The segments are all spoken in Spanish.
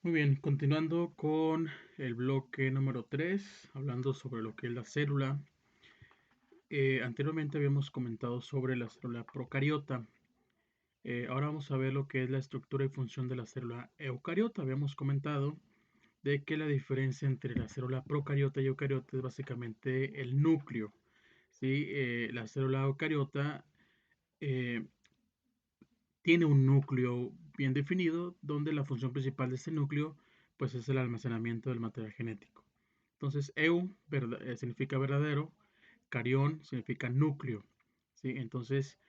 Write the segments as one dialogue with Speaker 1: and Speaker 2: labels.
Speaker 1: Muy bien, continuando con el bloque número 3, hablando sobre lo que es la célula. Anteriormente habíamos comentado sobre la célula procariota. Ahora vamos a ver lo que es la estructura y función de la célula eucariota. Habíamos comentado de que la diferencia entre la célula procariota y eucariota es básicamente el núcleo. ¿Sí? La célula eucariota eh, tiene un núcleo bien definido, donde la función principal de ese núcleo pues, es el almacenamiento del material genético. Entonces, significa verdadero, carión significa núcleo. ¿Sí? Entonces,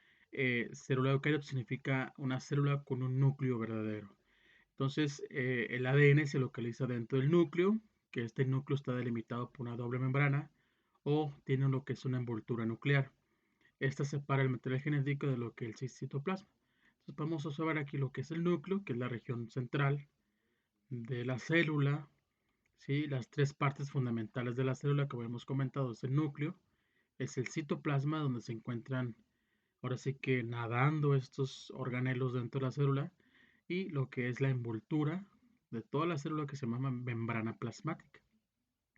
Speaker 1: célula eucariota significa una célula con un núcleo verdadero. Entonces, el ADN se localiza dentro del núcleo, que este núcleo está delimitado por una doble membrana o tiene lo que es una envoltura nuclear. Esta separa el material genético de lo que es el citoplasma. Entonces vamos a observar aquí lo que es el núcleo, que es la región central de la célula. ¿Sí? Las tres partes fundamentales de la célula que habíamos comentado es el núcleo, es el citoplasma donde se encuentran ahora sí que nadando estos organelos dentro de la célula y lo que es la envoltura de toda la célula que se llama membrana plasmática.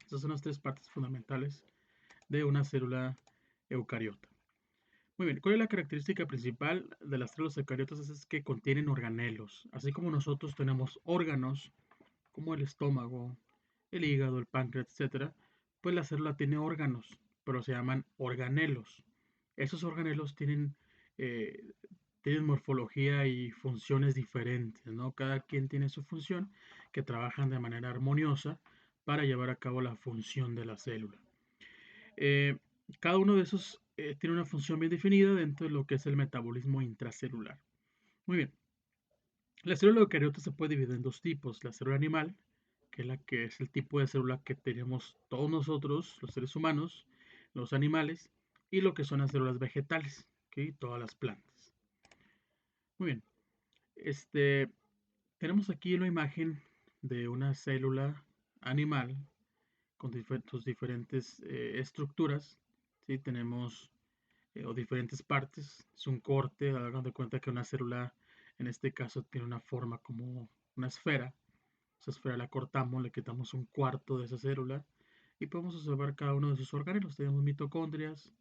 Speaker 1: Estas son las tres partes fundamentales de una célula eucariota. Muy bien, ¿cuál es la característica principal de las células eucariotas? Es que contienen organelos. Así como nosotros tenemos órganos, como el estómago, el hígado, el páncreas, etcétera, pues la célula tiene órganos, pero se llaman organelos. Esos organelos eh, tienen morfología y funciones diferentes, ¿no? Cada quien tiene su función, que trabajan de manera armoniosa para llevar a cabo la función de la célula. Eh, Cada uno de esos tiene una función bien definida dentro de lo que es el metabolismo intracelular. Muy bien. La célula eucariota se puede dividir en dos tipos. La célula animal, que es el tipo de célula que tenemos todos nosotros, los seres humanos, los animales, y lo que son las células vegetales, ¿okay? Todas las plantas. Muy bien. Este, Tenemos aquí una imagen de una célula animal con sus diferentes estructuras. ¿Sí? Tenemos o diferentes partes. Es un corte, hagan de cuenta que una célula, en este caso, tiene una forma como una esfera. Esa esfera la cortamos, le quitamos un cuarto de esa célula y podemos observar cada uno de sus organelos. Tenemos mitocondrias,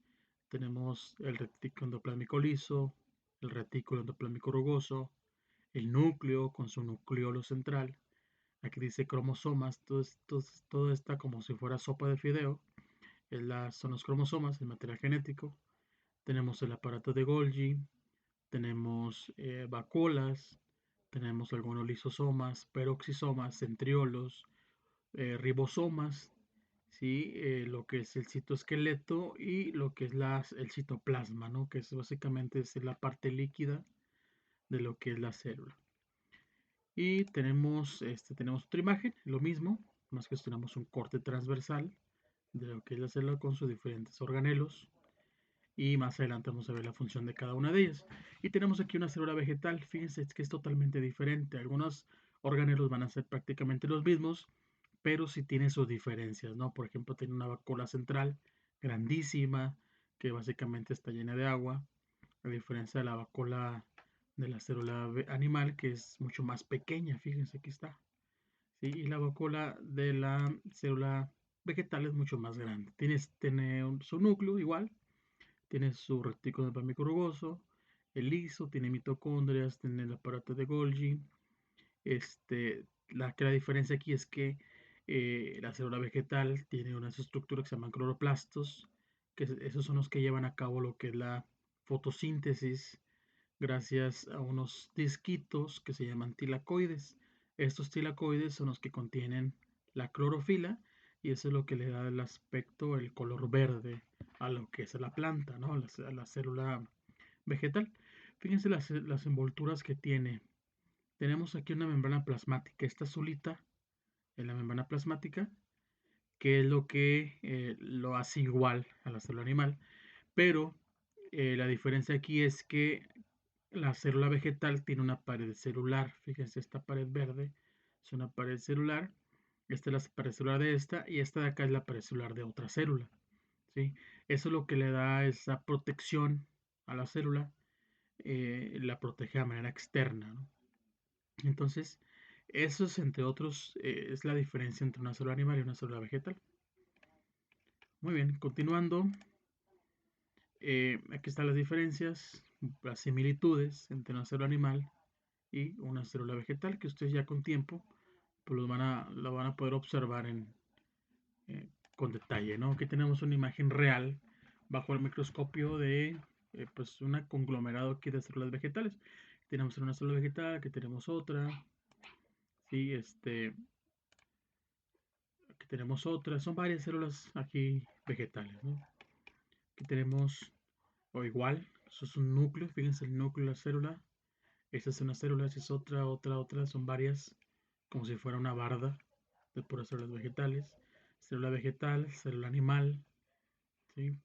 Speaker 1: tenemos el retículo endoplasmico liso, el retículo endoplasmico rugoso, el núcleo con su nucleolo central. Aquí dice cromosomas, todo está como si fuera sopa de fideo. Son los cromosomas, el material genético. Tenemos el aparato de Golgi, tenemos vacuolas, tenemos algunos lisosomas, peroxisomas, centriolos, ribosomas, ¿sí? Lo que es el citoesqueleto y lo que es el citoplasma, ¿no? Que es básicamente es la parte líquida de lo que es la célula. Y tenemos otra imagen, lo mismo, más que tenemos un corte transversal de lo que es la célula con sus diferentes organelos y más adelante vamos a ver la función de cada una de ellas. Y tenemos aquí una célula vegetal, fíjense que es totalmente diferente. Algunos organelos van a ser prácticamente los mismos, pero sí tienen sus diferencias, ¿no? Por ejemplo, tiene una vacuola central grandísima, que básicamente está llena de agua, a diferencia de la vacuola de la célula animal, que es mucho más pequeña, fíjense aquí está. ¿Sí? Y la vacuola de la célula vegetal es mucho más grande. Tiene su núcleo igual, tiene su retículo endoplasmico rugoso, el liso, tiene mitocondrias, tiene el aparato de Golgi. La diferencia aquí es que la célula vegetal tiene unas estructuras que se llaman cloroplastos, que esos son los que llevan a cabo lo que es la fotosíntesis gracias a unos disquitos que se llaman tilacoides. Estos tilacoides son los que contienen la clorofila y eso es lo que le da el aspecto, el color verde a lo que es la planta, ¿no? A la célula vegetal. Fíjense las envolturas que tiene. Tenemos aquí una membrana plasmática. Esta azulita en la membrana plasmática, que es lo que lo hace igual a la célula animal. Pero la diferencia aquí es que la célula vegetal tiene una pared celular. Fíjense, esta pared verde es una pared celular. Esta es la pared celular de esta y esta de acá es la pared celular de otra célula. ¿Sí? Eso es lo que le da esa protección a la célula, la protege de manera externa, ¿no? Entonces, Eso es, entre otros, es la diferencia entre una célula animal y una célula vegetal. Muy bien, continuando. Aquí están las diferencias, las similitudes entre una célula animal y una célula vegetal, que ustedes ya con tiempo pues lo van a poder observar eh, con detalle, ¿no? Aquí tenemos una imagen real bajo el microscopio de pues un conglomerado aquí de células vegetales. Tenemos una célula vegetal, aquí tenemos otra, ¿sí? Aquí tenemos otra, son varias células aquí vegetales, ¿no? Aquí tenemos, o igual, eso es un núcleo, fíjense el núcleo de la célula. Esta es una célula, esta es otra, son varias, como si fuera una barda de puras células vegetales. Célula vegetal, célula animal, ¿sí?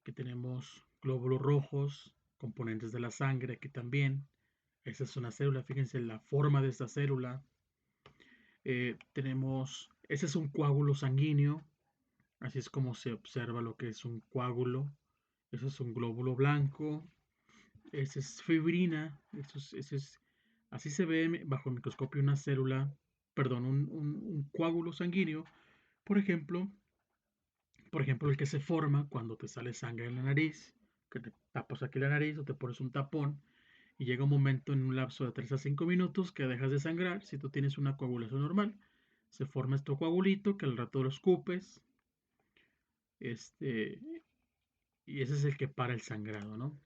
Speaker 1: Aquí tenemos glóbulos rojos, componentes de la sangre, aquí también. Esta es una célula, fíjense la forma de esta célula. Ese es un coágulo sanguíneo, así es como se observa lo que es un coágulo. Ese es un glóbulo blanco, ese es fibrina, así se ve bajo el microscopio una célula, perdón, un coágulo sanguíneo, por ejemplo, el que se forma cuando te sale sangre en la nariz, que te tapas aquí la nariz o te pones un tapón y llega un momento en un lapso de 3 a 5 minutos que dejas de sangrar. Si tú tienes una coagulación normal, se forma este coagulito que al rato lo escupes, este, y ese es el que para el sangrado, ¿no?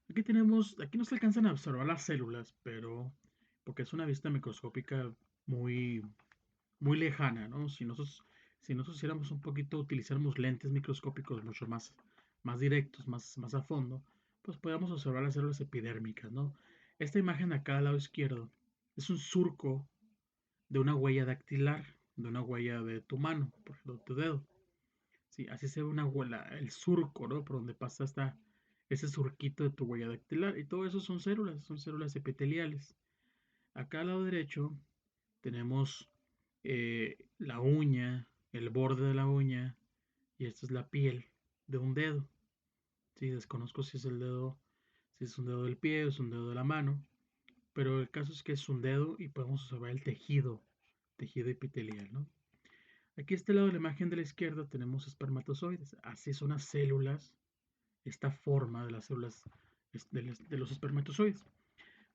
Speaker 1: Aquí no se alcanzan a observar las células, pero porque es una vista microscópica muy, muy lejana, ¿no? Si nosotros hiciéramos un poquito, utilizáramos lentes microscópicos mucho más directos, más a fondo, pues podríamos observar las células epidérmicas, ¿no? Esta imagen de acá al lado izquierdo es un surco de una huella dactilar, de una huella de tu mano, por ejemplo, tu dedo. Sí, así se ve una huella, el surco, ¿no? Por donde pasa ese surquito de tu huella dactilar. Y todo eso son células epiteliales. Acá al lado derecho tenemos la uña, el borde de la uña, y esta es la piel de un dedo. Sí, desconozco si es el dedo, si es un dedo del pie o es un dedo de la mano, pero el caso es que es un dedo y podemos observar el tejido epitelial, ¿no? Aquí a este lado de la imagen de la izquierda tenemos espermatozoides. Así son las células, esta forma de las células de los espermatozoides.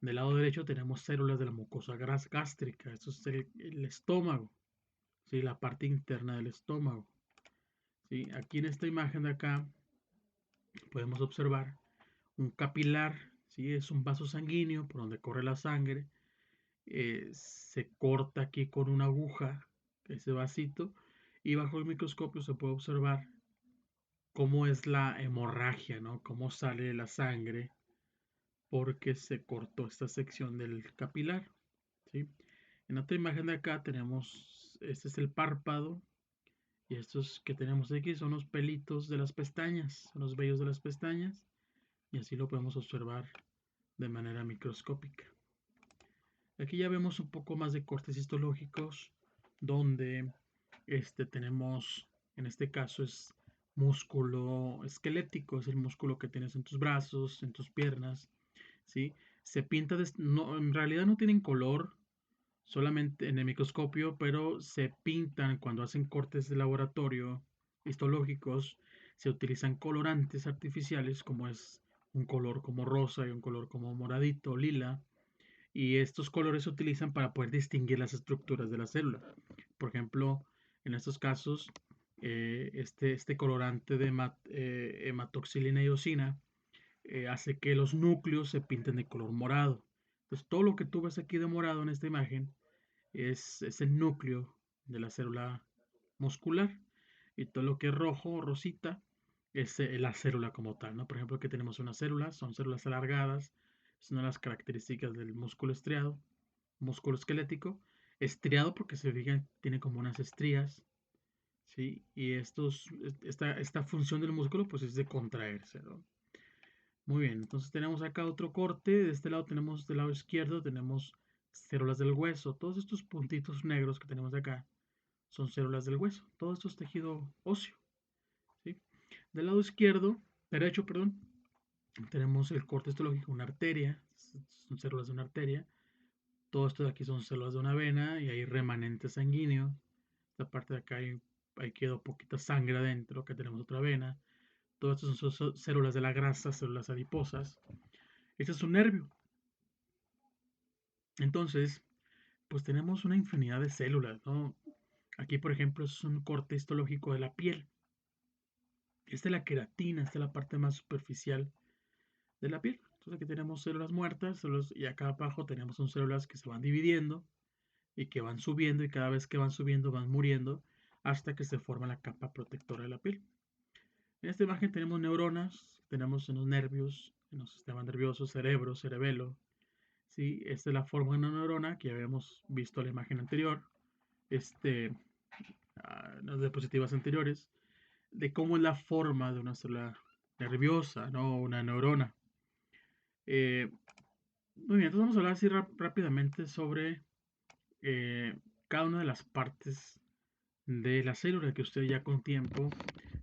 Speaker 1: Del lado derecho tenemos células de la mucosa gástrica, eso es el estómago, ¿sí? La parte interna del estómago. ¿Sí? Aquí en esta imagen de acá podemos observar un capilar, ¿sí? Es un vaso sanguíneo por donde corre la sangre. Se corta aquí con una aguja ese vasito y bajo el microscopio se puede observar cómo es la hemorragia, ¿no? Cómo sale la sangre porque se cortó esta sección del capilar, ¿sí? En otra imagen de acá tenemos, este es el párpado y estos que tenemos aquí son los pelitos de las pestañas, son los vellos de las pestañas y así lo podemos observar de manera microscópica. Aquí ya vemos un poco más de cortes histológicos donde tenemos, en este caso es músculo esquelético, es el músculo que tienes en tus brazos, en tus piernas, ¿sí? Se pinta, no, en realidad no tienen color, solamente en el microscopio, pero se pintan cuando hacen cortes de laboratorio histológicos, se utilizan colorantes artificiales como es un color como rosa y un color como moradito, lila, y estos colores se utilizan para poder distinguir las estructuras de la célula. Por ejemplo, en estos casos, este colorante de hematoxilina y eosina hace que los núcleos se pinten de color morado. Entonces, todo lo que tú ves aquí de morado en esta imagen es el núcleo de la célula muscular. Y todo lo que es rojo o rosita es la célula como tal, ¿no? Por ejemplo, aquí tenemos una célula, son células alargadas, es una de las características del músculo estriado, músculo esquelético, estriado porque se fijan, tiene como unas estrías, ¿sí? Y esta función del músculo pues es de contraerse, ¿no? Muy bien, entonces tenemos acá otro corte, de este lado tenemos, del lado izquierdo tenemos células del hueso, todos estos puntitos negros que tenemos acá son células del hueso, todo esto es tejido óseo, ¿sí? Del lado derecho, tenemos el corte histológico, una arteria, son células de una arteria, Todo esto de aquí son células de una vena y hay remanentes sanguíneos. Esta parte de acá ahí quedó poquita sangre adentro, que tenemos otra vena. Todo esto son células de la grasa, células adiposas. Este es un nervio. Entonces, pues tenemos una infinidad de células, ¿no? Aquí, por ejemplo, es un corte histológico de la piel. Esta es la queratina, esta es la parte más superficial de la piel. Entonces aquí tenemos células muertas y acá abajo tenemos son células que se van dividiendo y que van subiendo y cada vez que van subiendo van muriendo hasta que se forma la capa protectora de la piel. En esta imagen tenemos neuronas, tenemos en los nervios, en los sistemas nerviosos, cerebro, cerebelo. ¿Sí? Esta es la forma de una neurona que ya habíamos visto en la imagen anterior, en las diapositivas anteriores, de cómo es la forma de una célula nerviosa, ¿no? Una neurona. Muy bien, entonces vamos a hablar así rápidamente sobre cada una de las partes de la célula que ustedes ya con tiempo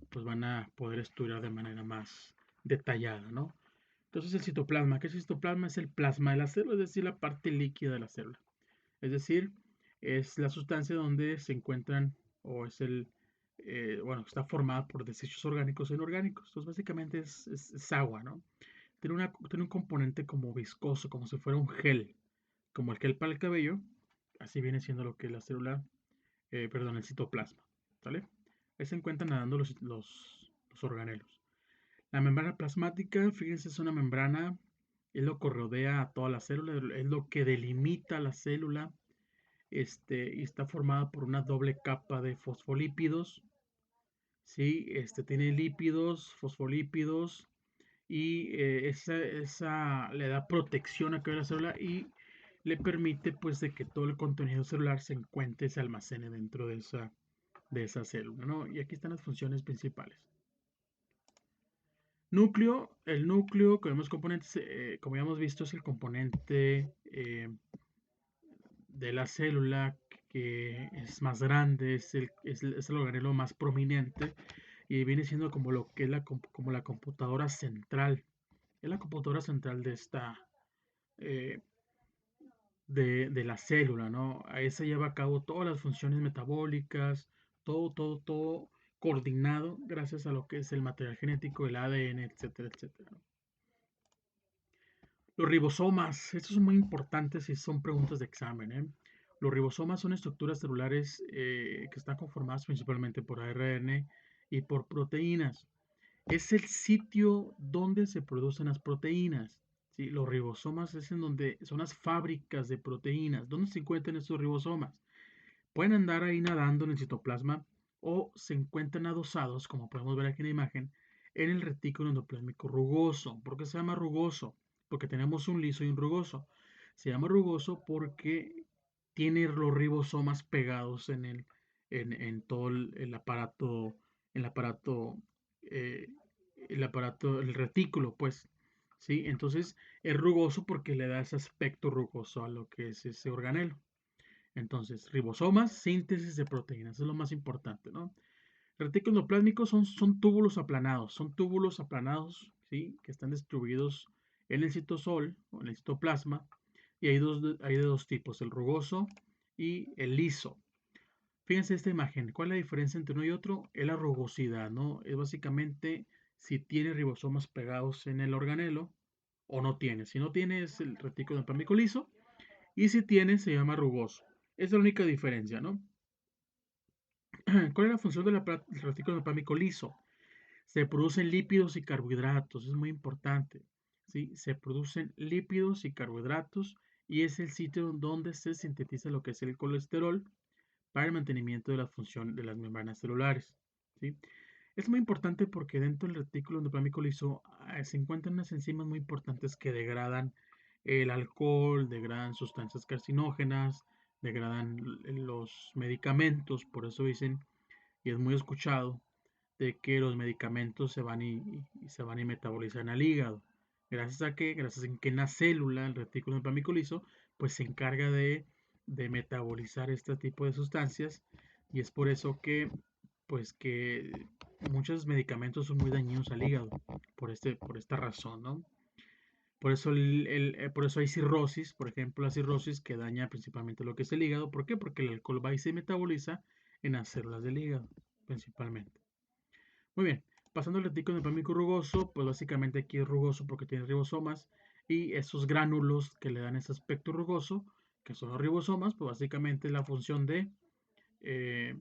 Speaker 1: pues van a poder estudiar de manera más detallada, ¿no? Entonces el citoplasma, ¿qué es el citoplasma? Es el plasma de la célula, es decir, la parte líquida de la célula. Es decir, es la sustancia donde se encuentran o es bueno, está formada por desechos orgánicos e inorgánicos. Entonces básicamente es agua, ¿no? Tiene un componente como viscoso, como si fuera un gel, como el gel para el cabello. Así viene siendo lo que es la célula, perdón, el citoplasma. ¿Sale? Ahí se encuentran nadando los organelos. La membrana plasmática, fíjense, es una membrana, es lo que rodea a toda la célula, es lo que delimita la célula, y está formada por una doble capa de fosfolípidos, ¿sí? Tiene lípidos, fosfolípidos, y esa le da protección a cada célula y le permite pues de que todo el contenido celular se encuentre, se almacene dentro de esa célula, ¿no? Y aquí están las funciones principales. Núcleo, el núcleo, que vemos componentes, como ya hemos visto, es el componente de la célula que es más grande, es el organelo más prominente y viene siendo como lo que es como la computadora central. Es la computadora central de esta, eh, de la célula, ¿no? Ahí se lleva a cabo todas las funciones metabólicas, todo coordinado gracias a lo que es el material genético, el ADN, etcétera, etcétera. Los ribosomas, estos son muy importantes y son preguntas de examen, ¿eh? Los ribosomas son estructuras celulares que están conformadas principalmente por ARN y por proteínas. Es el sitio donde se producen las proteínas. ¿Sí? Los ribosomas es en donde son las fábricas de proteínas. ¿Dónde se encuentran estos ribosomas? Pueden andar ahí nadando en el citoplasma o se encuentran adosados, como podemos ver aquí en la imagen, en el retículo endoplásmico rugoso. ¿Por qué se llama rugoso? Porque tenemos un liso y un rugoso. Se llama rugoso porque tiene los ribosomas pegados en todo el aparato, eh, el retículo, pues. ¿Sí? Entonces es rugoso porque le da ese aspecto rugoso a lo que es ese organelo. Entonces, ribosomas, síntesis de proteínas, es lo más importante, ¿no? Retículos endoplásmicos son túbulos aplanados, ¿sí? Que están distribuidos en el citosol o en el citoplasma, y hay de dos tipos, el rugoso y el liso. Fíjense esta imagen, ¿cuál es la diferencia entre uno y otro? Es la rugosidad, ¿no? Es básicamente si tiene ribosomas pegados en el organelo o no tiene. Si no tiene es el retículo endoplasmico liso, y si tiene se llama rugoso. Esa es la única diferencia, ¿no? ¿Cuál es la función del retículo endoplasmico liso? Se producen lípidos y carbohidratos, es muy importante. ¿Sí? Se producen lípidos y carbohidratos y es el sitio donde se sintetiza lo que es el colesterol para el mantenimiento de la función de las membranas celulares. ¿Sí? Es muy importante porque dentro del retículo endoplasmico liso se encuentran unas enzimas muy importantes que degradan el alcohol, degradan sustancias carcinógenas, degradan los medicamentos, por eso dicen, y es muy escuchado, de que los medicamentos se van y metabolizan al hígado. ¿Gracias a qué? Gracias a que en la célula, el retículo endoplasmico liso, pues se encarga de metabolizar este tipo de sustancias y es por eso que pues que muchos medicamentos son muy dañinos al hígado por esta razón, ¿no? Por eso hay cirrosis, por ejemplo, la cirrosis que daña principalmente lo que es el hígado. ¿Por qué? Porque el alcohol va y se metaboliza en las células del hígado, principalmente. Muy bien, pasando al retículo endoplasmático rugoso, pues básicamente aquí es rugoso porque tiene ribosomas y esos gránulos que le dan ese aspecto rugoso, que son los ribosomas, pues eh,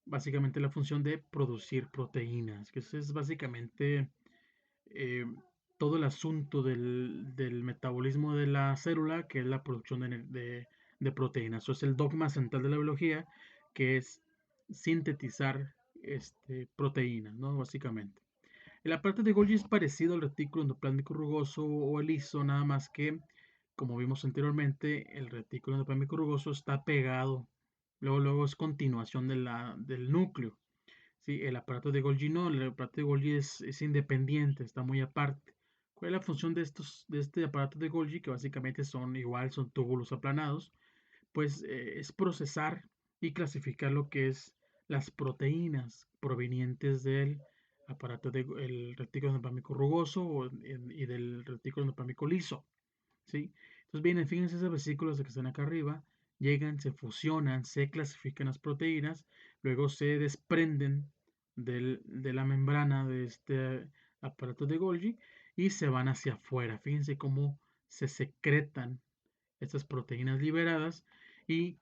Speaker 1: básicamente la función de producir proteínas, que eso es básicamente eh, todo el asunto del metabolismo de la célula, que es la producción de proteínas. Eso es el dogma central de la biología, que es sintetizar proteínas, ¿no? Básicamente. El aparato de Golgi es parecido al retículo endoplasmático rugoso o el liso, nada más que, como vimos anteriormente, el retículo endoplasmático rugoso está pegado, luego es continuación del núcleo. Sí, el aparato de Golgi no, el aparato de Golgi es independiente, está muy aparte. ¿Cuál es la función de este aparato de Golgi? Que básicamente son túbulos aplanados, pues es procesar y clasificar lo que es las proteínas provenientes del aparato del retículo endoplasmático rugoso y del retículo endoplasmático liso, ¿sí? Entonces, bien, fíjense esas vesículas que están acá arriba, llegan, se fusionan, se clasifican las proteínas, luego se desprenden de la membrana de este aparato de Golgi y se van hacia afuera. Fíjense cómo se secretan estas proteínas liberadas y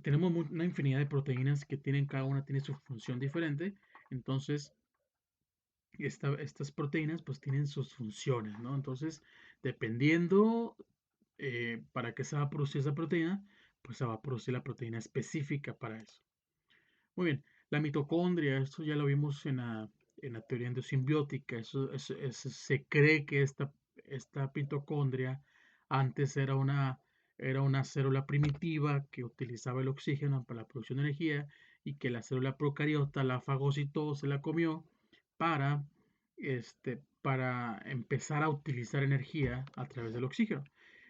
Speaker 1: tenemos una infinidad de proteínas que tienen, cada una tiene su función diferente. Entonces, estas proteínas pues tienen sus funciones, ¿no? Entonces, dependiendo para qué se va a producir esa proteína, pues se va a producir la proteína específica para eso. Muy bien, la mitocondria, esto ya lo vimos en la teoría endosimbiótica, se cree que esta mitocondria antes era una célula primitiva que utilizaba el oxígeno para la producción de energía y que la célula procariota la fagocitó, se la comió para, para empezar a utilizar energía a través del oxígeno.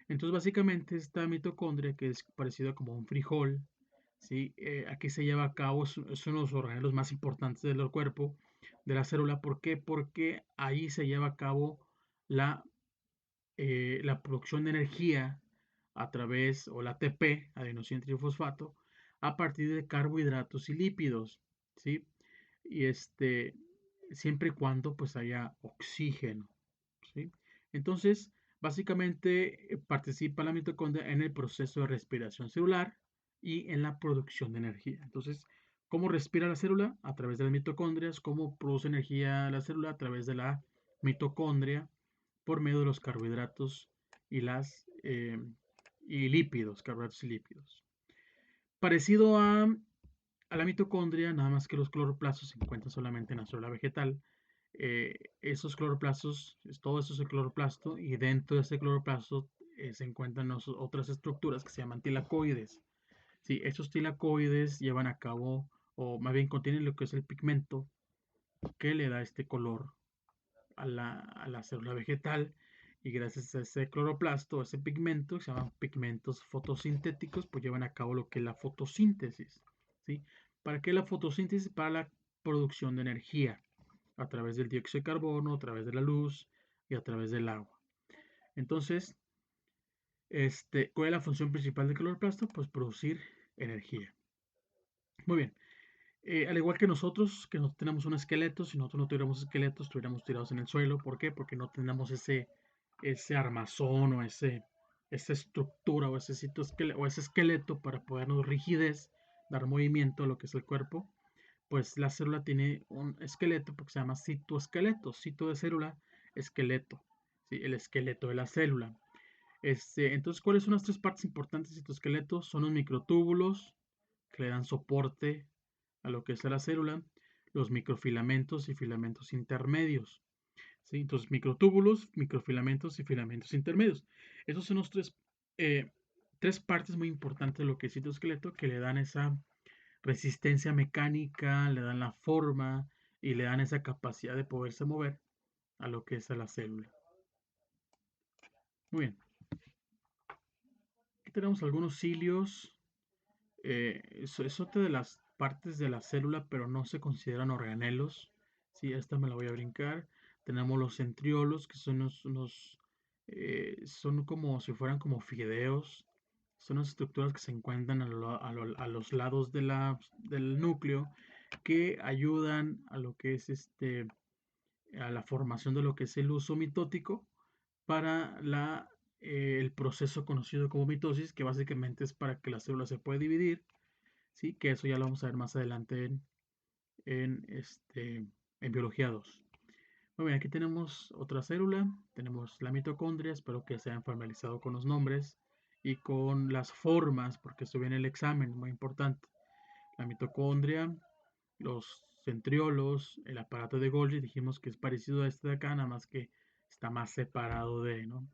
Speaker 1: Entonces, básicamente, esta mitocondria, que es parecida como un frijol, ¿sí? Aquí se lleva a cabo, es uno de los organelos más importantes del cuerpo, de la célula. ¿Por qué? Porque ahí se lleva a cabo la, la producción de energía a través, o la ATP, adenosina trifosfato, a partir de carbohidratos y lípidos, ¿sí? Y siempre y cuando pues haya oxígeno, ¿sí? Entonces, básicamente participa la mitocondria en el proceso de respiración celular y en la producción de energía. Entonces, ¿cómo respira la célula? A través de las mitocondrias. ¿Cómo produce energía la célula? A través de la mitocondria por medio de los carbohidratos y y lípidos, carbohidratos y lípidos. Parecido a la mitocondria, nada más que los cloroplastos se encuentran solamente en la célula vegetal. Esos cloroplastos, todo eso es el cloroplasto, y dentro de ese cloroplasto se encuentran otras estructuras que se llaman tilacoides. Sí, esos tilacoides llevan a cabo, o más bien contienen lo que es el pigmento que le da este color a la célula vegetal, y gracias a ese cloroplasto, ese pigmento, que se llaman pigmentos fotosintéticos, pues llevan a cabo lo que es la fotosíntesis, ¿sí? ¿Para qué la fotosíntesis? Para la producción de energía, a través del dióxido de carbono, a través de la luz y a través del agua. Entonces, ¿cuál es la función principal del cloroplasto? Pues producir energía. Muy bien. Al igual que no tenemos un esqueleto, si nosotros no tuviéramos esqueletos, estuviéramos tirados en el suelo. ¿Por qué? Porque no tenemos ese armazón o esa estructura o o ese esqueleto para poder darnos rigidez, dar movimiento a lo que es el cuerpo. Pues la célula tiene un esqueleto porque se llama citoesqueleto, cito de célula, esqueleto, ¿sí? El esqueleto de la célula. Entonces, ¿cuáles son las tres partes importantes del citoesqueleto? Son los microtúbulos que le dan soporte a lo que es la célula, los microfilamentos y filamentos intermedios, ¿sí? Entonces, microtúbulos, microfilamentos y filamentos intermedios. Esos son los tres partes muy importantes de lo que es el citoesqueleto, que le dan esa resistencia mecánica, le dan la forma y le dan esa capacidad de poderse mover a lo que es a la célula. Muy bien. Aquí tenemos algunos cilios. Es otra de las partes de la célula, pero no se consideran organelos. Sí, esta me la voy a brincar. Tenemos los centriolos, que son son como si fueran como fideos. Son las estructuras que se encuentran a los lados del núcleo que ayudan a lo que es a la formación de lo que es el uso mitótico para el proceso conocido como mitosis, que básicamente es para que la célula se pueda dividir, ¿sí? Que eso ya lo vamos a ver más adelante en, este, en biología 2. Muy bien, aquí tenemos otra célula, tenemos la mitocondria, espero que se hayan familiarizado con los nombres y con las formas, porque esto viene en el examen, muy importante. La mitocondria, los centriolos, el aparato de Golgi, dijimos que es parecido a este de acá, nada más que está más separado de, ¿no?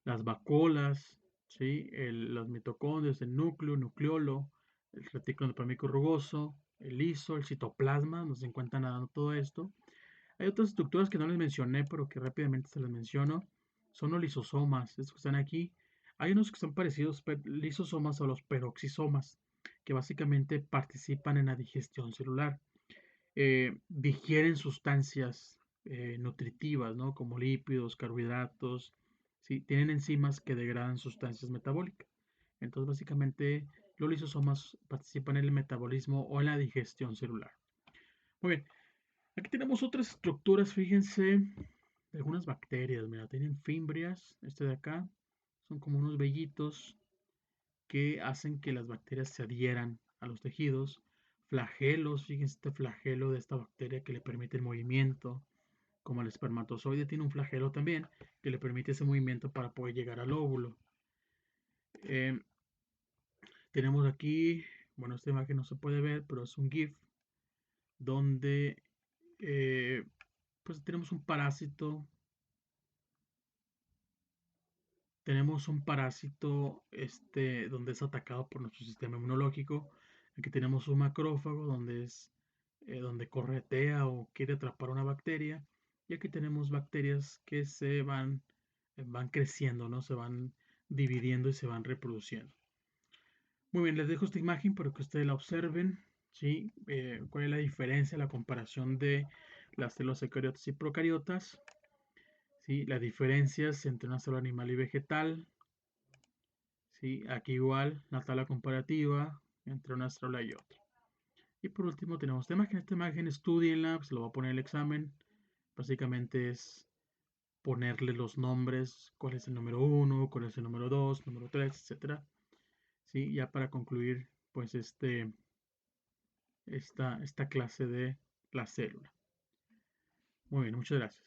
Speaker 1: Las vacuolas, ¿sí? Los mitocondrios, el núcleo, nucleolo, el retículo endoplasmático rugoso, el liso, el citoplasma, nos encuentran nadando todo esto. Hay otras estructuras que no les mencioné, pero que rápidamente se las menciono. Son los lisosomas, estos que están aquí. Hay unos que son parecidos, lisosomas, a los peroxisomas, que básicamente participan en la digestión celular. Digieren sustancias nutritivas, ¿no? Como lípidos, carbohidratos, ¿sí? Tienen enzimas que degradan sustancias metabólicas. Entonces, básicamente, los lisosomas participan en el metabolismo o en la digestión celular. Muy bien, aquí tenemos otras estructuras, fíjense, de algunas bacterias. Mira, tienen fimbrias, este de acá, son como unos vellitos que hacen que las bacterias se adhieran a los tejidos. Flagelos, fíjense este flagelo de esta bacteria que le permite el movimiento, como el espermatozoide tiene un flagelo también que le permite ese movimiento para poder llegar al óvulo. Eh, tenemos aquí, bueno, esta imagen no se puede ver, pero es un GIF donde eh, pues tenemos un parásito donde es atacado por nuestro sistema inmunológico. Aquí tenemos un macrófago donde corretea o quiere atrapar una bacteria. Y aquí tenemos bacterias que van creciendo, ¿no? Se van dividiendo y se van reproduciendo. Muy bien, les dejo esta imagen para que ustedes la observen, ¿sí? ¿Cuál es la diferencia, la comparación de las células eucariotas y procariotas? ¿Sí? Las diferencias entre una célula animal y vegetal. ¿Sí? Aquí igual la tabla comparativa entre una célula y otra. Y por último tenemos esta imagen. Esta imagen estudienla, se lo va a poner en el examen. Básicamente es ponerle los nombres, cuál es el número 1, cuál es el número 2, número 3, etcétera. ¿Sí? Ya para concluir pues esta clase de la célula. Muy bien, muchas gracias.